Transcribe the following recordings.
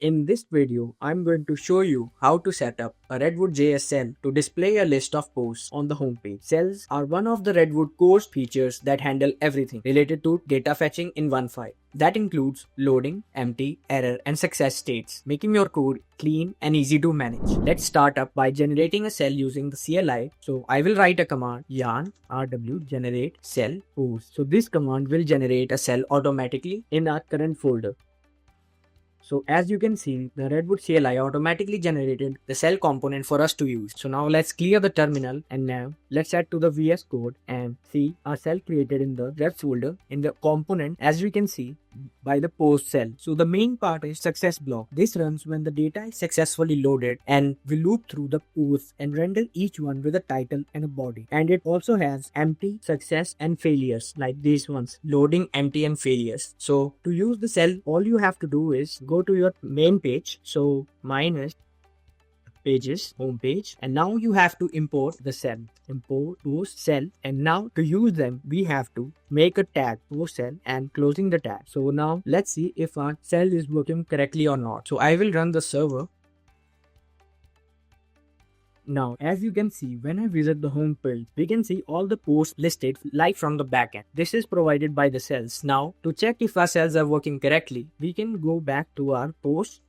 In this video, I'm going to show you how to set up a RedwoodJS cell to display a list of posts on the homepage. Cells are one of the Redwood core features that handle everything related to data fetching in one file. That includes loading, empty, error, and success states, making your code clean and easy to manage. Let's start up by generating a cell using the CLI. So I will write a command yarn rw generate cell post. So this command will generate a cell automatically in our current folder. So as you can see, the Redwood CLI automatically generated the cell component for us to use. So now let's clear the terminal, and now let's add to the VS Code and see our cell created in the refs folder in the component, as we can see by the post cell. So the main part is success block. This runs when the data is successfully loaded and we loop through the posts and render each one with a title and a body. And it also has empty, success, and failures like these ones, loading, empty, and failures. So to use the cell, all you have to do is go to your main page. So mine is pages home page, and now you have to import the cell, import post cell, and now to use them we have to make a tag post cell and closing the tag. So now let's see if our cell is working correctly or not. So I will run the server. Now, as you can see, when I visit the home page, we can see all the posts listed live from the backend. This is provided by the cells. Now, to check if our cells are working correctly, we can go back to our post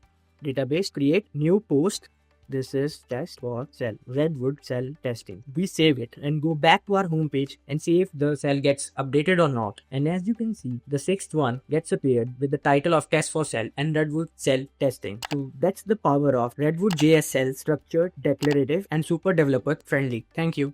database, create new post. This is test for cell, Redwood cell testing. We save it and go back to our home page and see if the cell gets updated or not. And as you can see, the sixth one gets appeared with the title of test for cell and Redwood cell testing. So that's the power of RedwoodJS Cells, structured, declarative, and super developer friendly. Thank you.